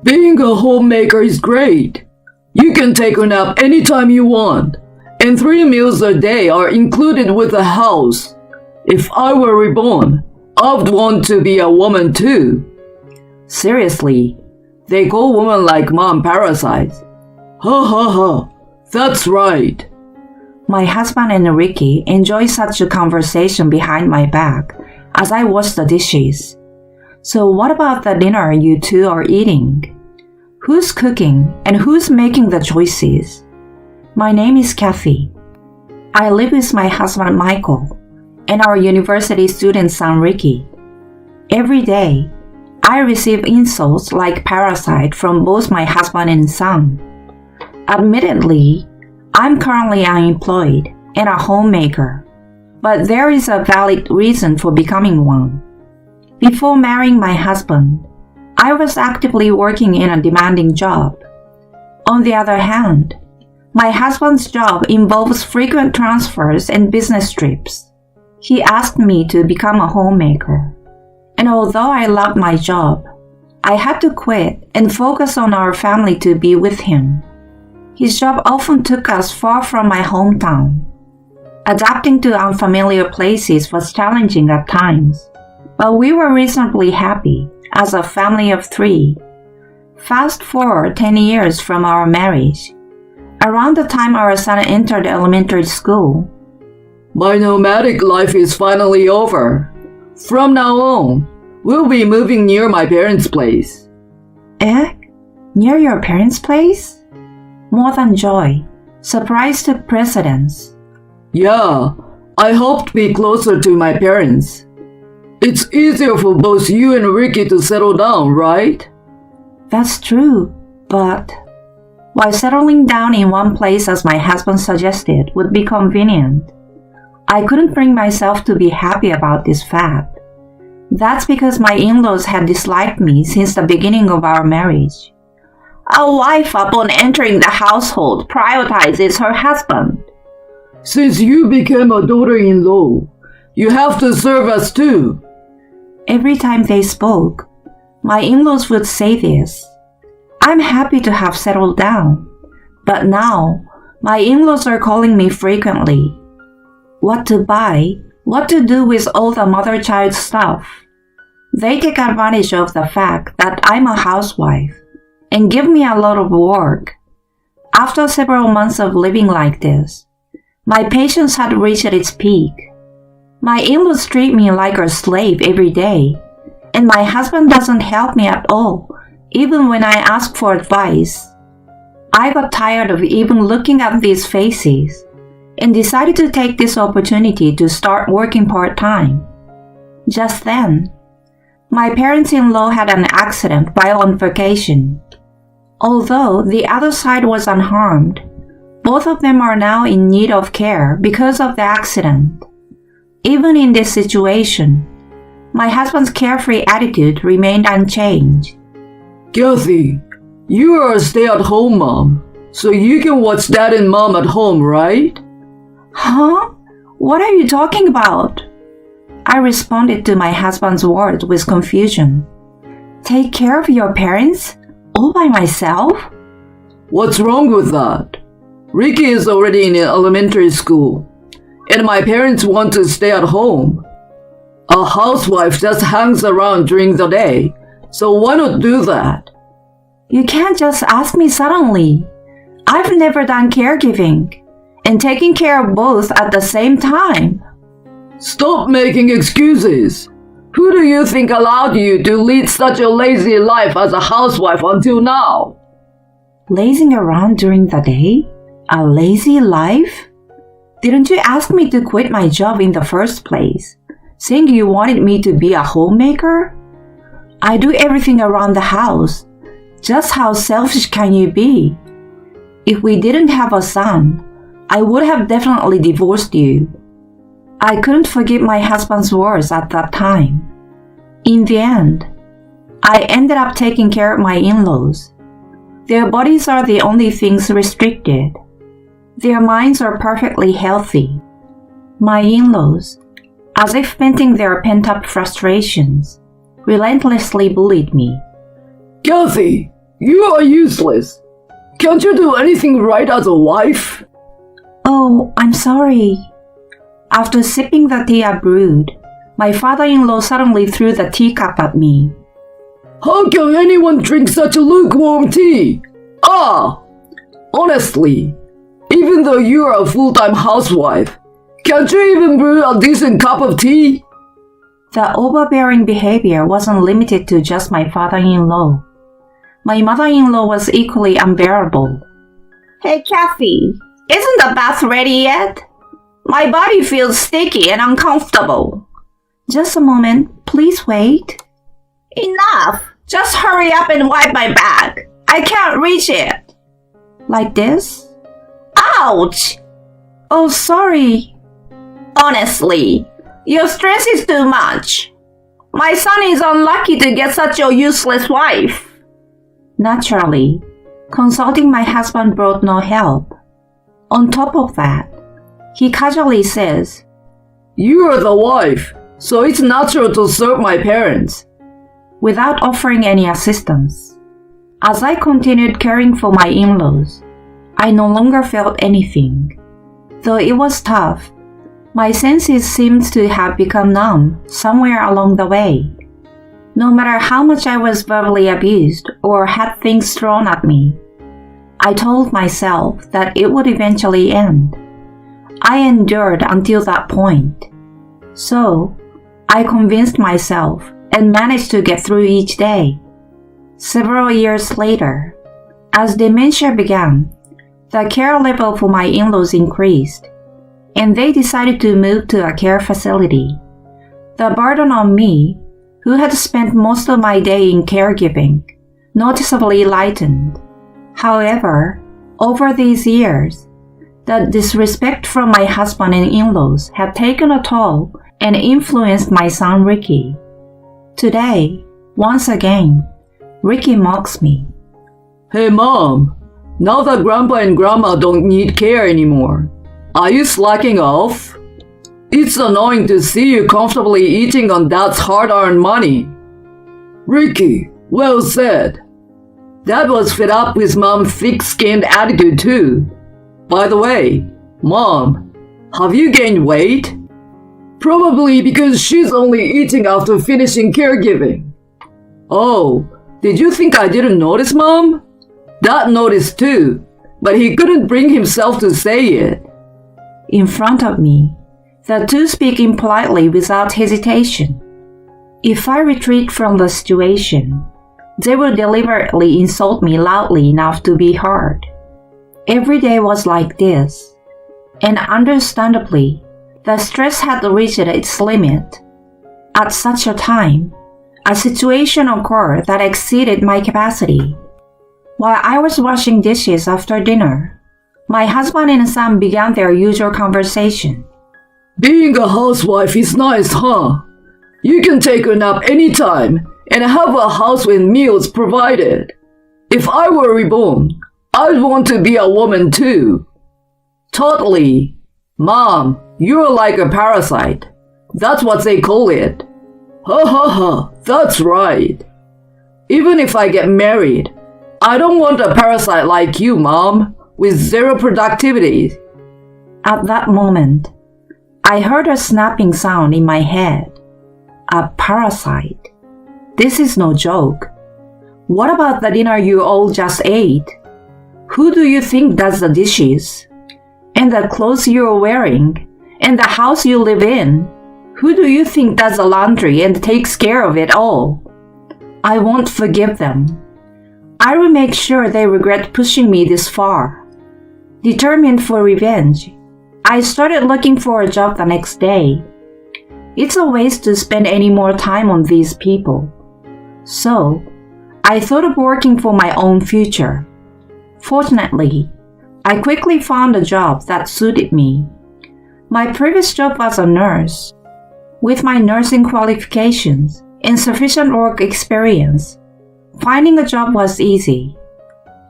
Being a homemaker is great. You can take a nap anytime you want, and 3 meals a day are included with the house. If I were reborn, I would want to be a woman too. Seriously, they call women like mom parasites. Ha ha ha, that's right. My husband and Ricky enjoy such a conversation behind my back as I wash the dishes. So what about the dinner you two are eating? Who's cooking and who's making the choices? My name is Kathy. I live with my husband Michael and our university student son Ricky. Every day, I receive insults like parasite from both my husband and son. Admittedly, I'm currently unemployed and a homemaker, but there is a valid reason for becoming one. Before marrying my husband, I was actively working in a demanding job. On the other hand, my husband's job involves frequent transfers and business trips. He asked me to become a homemaker, and although I loved my job, I had to quit and focus on our family to be with him. His job often took us far from my hometown. Adapting to unfamiliar places was challenging at times, but we were reasonably happy as a family of 3. Fast forward 10 years from our marriage. Around the time our son entered elementary school, My nomadic life is finally over. From now on, we'll be moving near my parents' place. Near your parents' place? More than joy, surprise took precedence. Yeah, I hope to be closer to my parents. It's easier for both you and Ricky to settle down, right? That's true, but while settling down in one place as my husband suggested would be convenient, I couldn't bring myself to be happy about this fact. That's because my in-laws had disliked me since the beginning of our marriage. A wife upon entering the household prioritizes her husband. Since you became a daughter-in-law, you have to serve us too. Every time they spoke, my in-laws would say this. I'm happy to have settled down, but now my in-laws are calling me frequently. What to buy, what to do with all the mother-child stuff. They take advantage of the fact that I'm a housewife and give me a lot of work. After several months of living like this, my patience had reached its peak. My in-laws treat me like a slave every day, and my husband doesn't help me at all, even when I ask for advice. I got tired of even looking at these faces and decided to take this opportunity to start working part-time. Just then, my parents-in-law had an accident while on vacation. Although the other side was unharmed, both of them are now in need of care because of the accident. Even in this situation, my husband's carefree attitude remained unchanged. Kathy, you are a stay-at-home mom, so you can watch dad and mom at home, right? Huh? What are you talking about? I responded to my husband's words with confusion. Take care of your parents? All by myself? What's wrong with that? Ricky is already in elementary school, and my parents want to stay at home. A housewife just hangs around during the day, so why not do that? You can't just ask me suddenly. I've never done caregiving and taking care of both at the same time. Stop making excuses. Who do you think allowed you to lead such a lazy life as a housewife until now? Lazing around during the day? A lazy life? Didn't you ask me to quit my job in the first place, saying you wanted me to be a homemaker? I do everything around the house. Just how selfish can you be? If we didn't have a son, I would have definitely divorced you. I couldn't forgive my husband's words at that time. In the end, I ended up taking care of my in-laws. Their bodies are the only things restricted. Their minds are perfectly healthy. My in-laws, as if venting their pent-up frustrations, relentlessly bullied me. Kathy, You are useless. Can't you do anything right as a wife? Oh, I'm sorry. After sipping the tea I brewed, my father-in-law suddenly threw the teacup at me. How can anyone drink such a lukewarm tea? Honestly, even though you are a full-time housewife, can't you even brew a decent cup of tea? The overbearing behavior wasn't limited to just my father-in-law. My mother-in-law was equally unbearable. Hey, Kathy, isn't the bath ready yet? My body feels sticky and uncomfortable. Just a moment, please wait. Enough! Just hurry up and wipe my back. I can't reach it. Like this? Ouch! Oh, sorry. Honestly, your stress is too much. My son is unlucky to get such a useless wife. Naturally, consulting my husband brought no help. On top of that, he casually says, You are the wife, so it's natural to serve my parents. Without offering any assistance. As I continued caring for my in-laws, I no longer felt anything. Though it was tough, my senses seemed to have become numb somewhere along the way. No matter how much I was verbally abused or had things thrown at me, I told myself that it would eventually end. I endured until that point. So, I convinced myself and managed to get through each day. Several years later, as dementia began, the care level for my in-laws increased, and they decided to move to a care facility. The burden on me, who had spent most of my day in caregiving, noticeably lightened. However, over these years, the disrespect from my husband and in-laws had taken a toll and influenced my son Ricky. Today, once again, Ricky mocks me. Hey Mom, now that Grandpa and Grandma don't need care anymore, are you slacking off? It's annoying to see you comfortably eating on Dad's hard-earned money. Ricky, well said. Dad was fed up with Mom's thick-skinned attitude too. By the way, Mom, have you gained weight? Probably because she's only eating after finishing caregiving. Oh, did you think I didn't notice, Mom? Dad noticed too, but he couldn't bring himself to say it. In front of me, the two speak impolitely without hesitation. If I retreat from the situation, they will deliberately insult me loudly enough to be heard. Every day was like this, and understandably, the stress had reached its limit. At such a time, a situation occurred that exceeded my capacity. While I was washing dishes after dinner, my husband and son began their usual conversation. Being a housewife is nice, huh? You can take a nap anytime and have a house with meals provided. If I were reborn, I'd want to be a woman too. Totally. Mom, you're like a parasite. That's what they call it. Ha ha ha, that's right. Even if I get married, I don't want a parasite like you, Mom, with zero productivity. At that moment, I heard a snapping sound in my head. A parasite. This is no joke. What about the dinner you all just ate? Who do you think does the dishes? And the clothes you're wearing? And the house you live in? Who do you think does the laundry and takes care of it all? I won't forgive them. I will make sure they regret pushing me this far. Determined for revenge, I started looking for a job the next day. It's a waste to spend any more time on these people. So, I thought of working for my own future. Fortunately, I quickly found a job that suited me. My previous job was a nurse. With my nursing qualifications and sufficient work experience, finding a job was easy.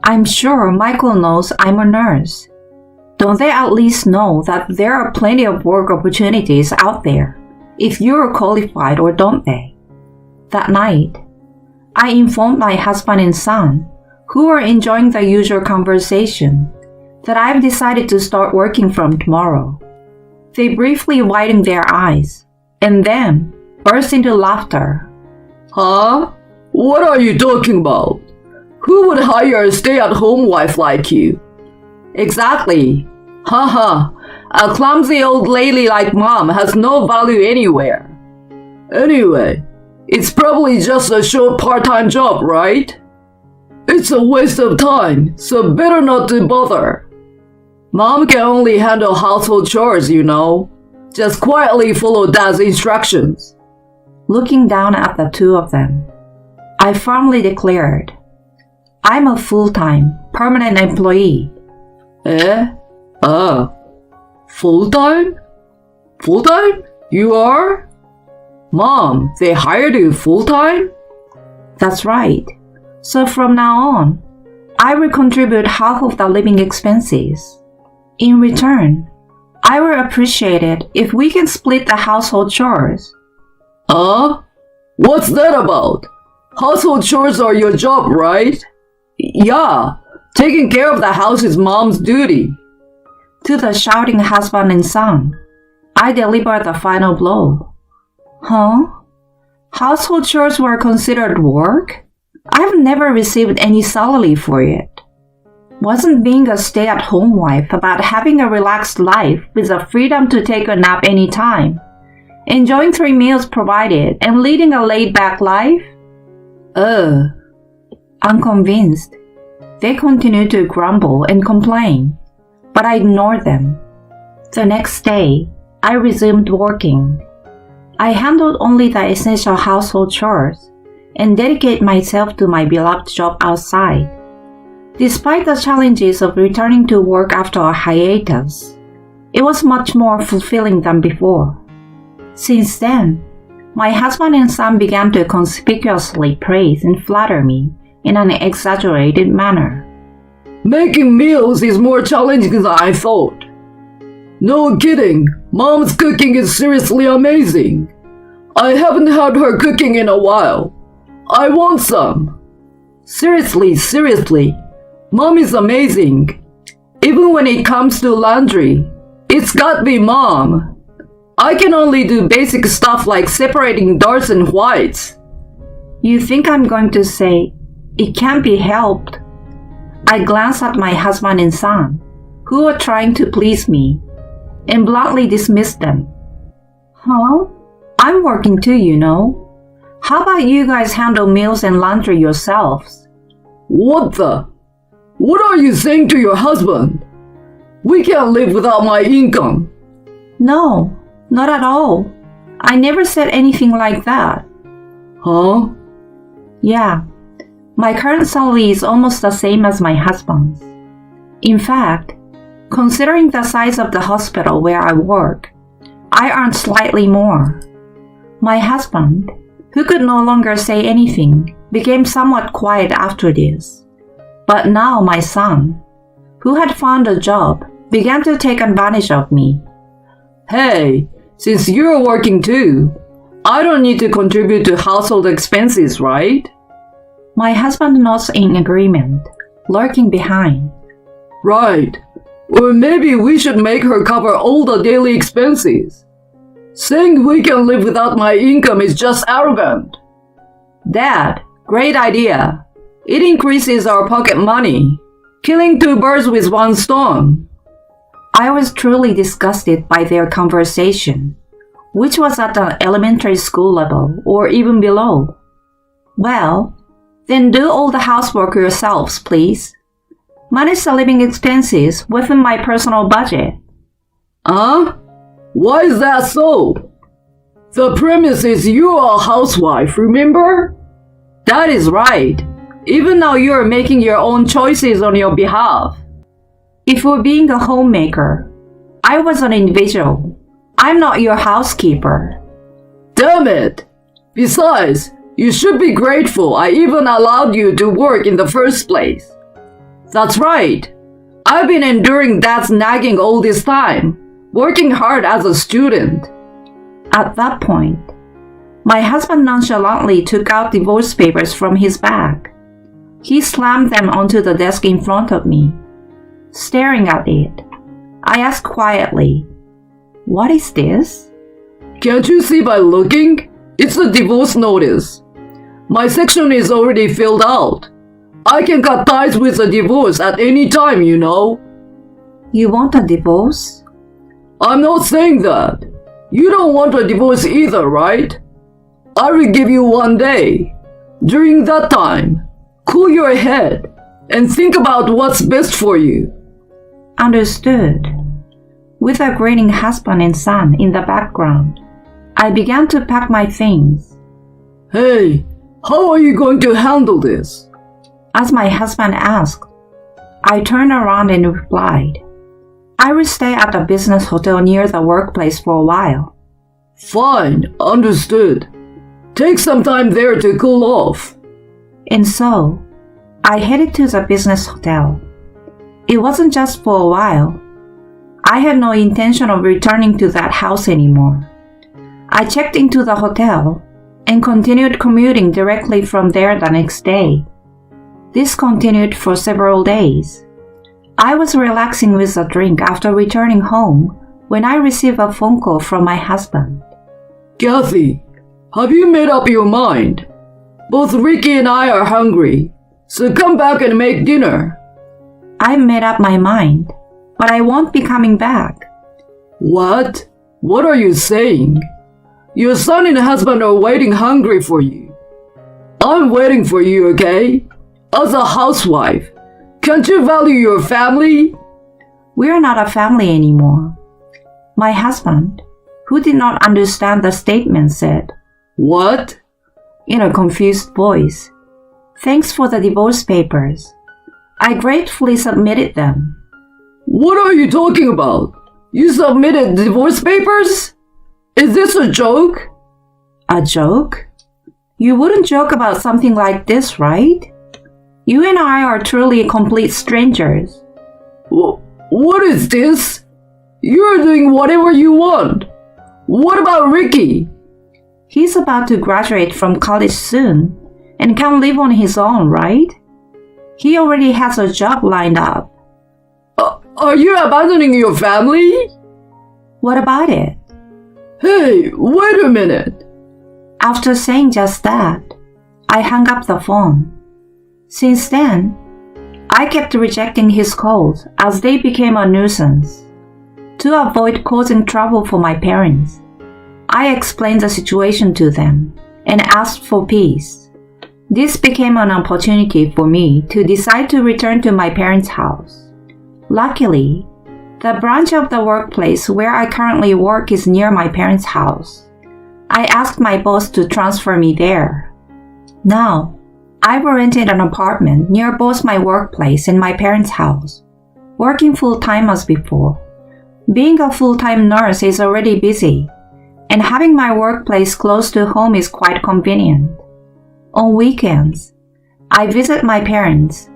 I'm sure Michael knows I'm a nurse. Don't they at least know that there are plenty of work opportunities out there, if you're qualified, or don't they? That night, I informed my husband and son, who were enjoying the usual conversation, that I've decided to start working from tomorrow. They briefly widened their eyes, and then burst into laughter. Huh? What are you talking about? Who would hire a stay-at-home wife like you? Exactly. Haha, a clumsy old lady like Mom has no value anywhere. Anyway, it's probably just a short part-time job, right? It's a waste of time, so better not to bother. Mom can only handle household chores, you know. Just quietly follow Dad's instructions. Looking down at the two of them, I firmly declared, I'm a full-time, permanent employee. Eh? Full-time? Full-time? You are? Mom, they hired you full-time? That's right. So from now on, I will contribute half of the living expenses. In return, I will appreciate it if we can split the household chores. What's that about? Household chores are your job, right? Yeah, taking care of the house is Mom's duty. To the shouting husband and son, I delivered the final blow. Huh? Household chores were considered work? I've never received any salary for it. Wasn't being a stay-at-home wife about having a relaxed life with the freedom to take a nap anytime, enjoying 3 meals provided, and leading a laid-back life? Unconvinced, they continued to grumble and complain, but I ignored them. The next day, I resumed working. I handled only the essential household chores and dedicated myself to my beloved job outside. Despite the challenges of returning to work after a hiatus, it was much more fulfilling than before. Since then, my husband and son began to conspicuously praise and flatter me in an exaggerated manner. Making meals is more challenging than I thought. No kidding, Mom's cooking is seriously amazing. I haven't had her cooking in a while. I want some. Seriously, Mom is amazing. Even when it comes to laundry, it's got to be Mom. I can only do basic stuff like separating darks and whites. You think I'm going to say, it can't be helped? I glanced at my husband and son, who were trying to please me, and bluntly dismissed them. Huh? I'm working too, you know. How about you guys handle meals and laundry yourselves? What are you saying to your husband? We can't live without my income. No, not at all. I never said anything like that. Huh? Yeah, my current salary is almost the same as my husband's. In fact, considering the size of the hospital where I work, I earn slightly more. My husband, who could no longer say anything, became somewhat quiet after this. But now my son, who had found a job, began to take advantage of me. Hey, since you're working too, I don't need to contribute to household expenses, right? My husband nods in agreement, lurking behind. Right. Or maybe we should make her cover all the daily expenses. Saying we can live without my income is just arrogant. Dad, great idea. It increases our pocket money, killing 2 birds with 1 stone. I was truly disgusted by their conversation, which was at the elementary school level or even below. Well, then do all the housework yourselves, please. Manage the living expenses within my personal budget. Why is that so? The premise is you're a housewife, remember? That is right. Even now you're making your own choices on your behalf. If we're being a homemaker, I was an individual. I'm not your housekeeper. Damn it! Besides, you should be grateful I even allowed you to work in the first place. That's right. I've been enduring Dad's nagging all this time, working hard as a student. At that point, my husband nonchalantly took out divorce papers from his bag. He slammed them onto the desk in front of me. Staring at it, I asked quietly, "What is this?" Can't you see by looking? It's a divorce notice. My section is already filled out. I can cut ties with a divorce at any time, you know. You want a divorce? I'm not saying that. You don't want a divorce either, right? I will give you 1 day. During that time, cool your head and think about what's best for you. Understood. With a grinning husband and son in the background, I began to pack my things. Hey, how are you going to handle this? As my husband asked, I turned around and replied, I will stay at a business hotel near the workplace for a while. Fine, understood. Take some time there to cool off. And so, I headed to the business hotel. It wasn't just for a while. I had no intention of returning to that house anymore. I checked into the hotel and continued commuting directly from there the next day. This continued for several days. I was relaxing with a drink after returning home when I received a phone call from my husband. Kathy, have you made up your mind? Both Ricky and I are hungry, so come back and make dinner. I made up my mind, but I won't be coming back. What? What are you saying? Your son and husband are waiting hungry for you. I'm waiting for you, okay? As a housewife, can't you value your family? We're not a family anymore. My husband, who did not understand the statement, said, What? In a confused voice, Thanks for the divorce papers. I gratefully submitted them. What are you talking about? You submitted divorce papers? Is this a joke? A joke? You wouldn't joke about something like this, right? You and I are truly complete strangers. What is this? You're doing whatever you want. What about Ricky? He's about to graduate from college soon and can live on his own, right? He already has a job lined up. Are you abandoning your family? What about it? Hey, wait a minute. After saying just that, I hung up the phone. Since then, I kept rejecting his calls as they became a nuisance. To avoid causing trouble for my parents, I explained the situation to them and asked for peace. This became an opportunity for me to decide to return to my parents' house. Luckily, the branch of the workplace where I currently work is near my parents' house. I asked my boss to transfer me there. Now, I've rented an apartment near both my workplace and my parents' house, working full-time as before. Being a full-time nurse is already busy, and having my workplace close to home is quite convenient. On weekends, I visit my parents,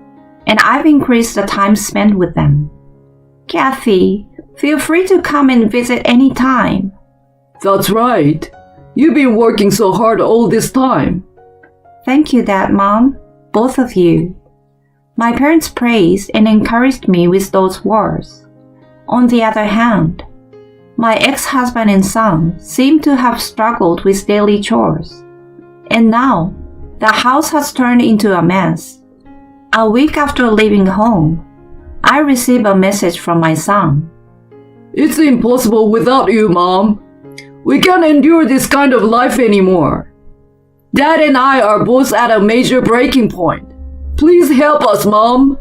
and I've increased the time spent with them. Kathy, feel free to come and visit any time. That's right. You've been working so hard all this time. Thank you, Dad, Mom, both of you. My parents praised and encouraged me with those words. On the other hand, my ex-husband and son seem to have struggled with daily chores. And now, the house has turned into a mess. A week after leaving home, I received a message from my son. It's impossible without you, Mom. We can't endure this kind of life anymore. Dad and I are both at a major breaking point. Please help us, Mom.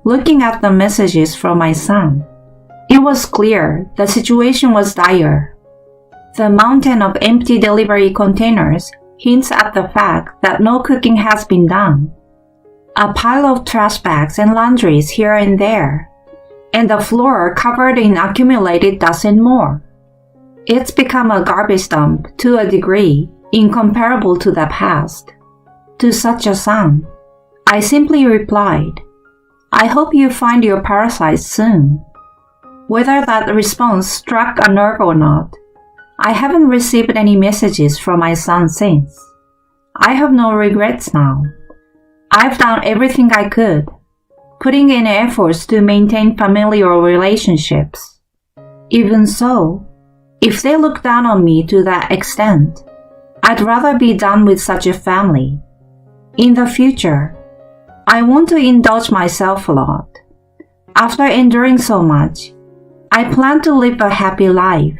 Looking at the messages from my son, it was clear the situation was dire. The mountain of empty delivery containers hints at the fact that no cooking has been done. A pile of trash bags and laundries here and there, and the floor covered in accumulated dust and more. It's become a garbage dump to a degree incomparable to the past. To such a son, I simply replied, I hope you find your parasite soon. Whether that response struck a nerve or not, I haven't received any messages from my son since. I have no regrets now. I've done everything I could, putting in efforts to maintain familiar relationships. Even so, if they look down on me to that extent, I'd rather be done with such a family. In the future, I want to indulge myself a lot. After enduring so much, I plan to live a happy life.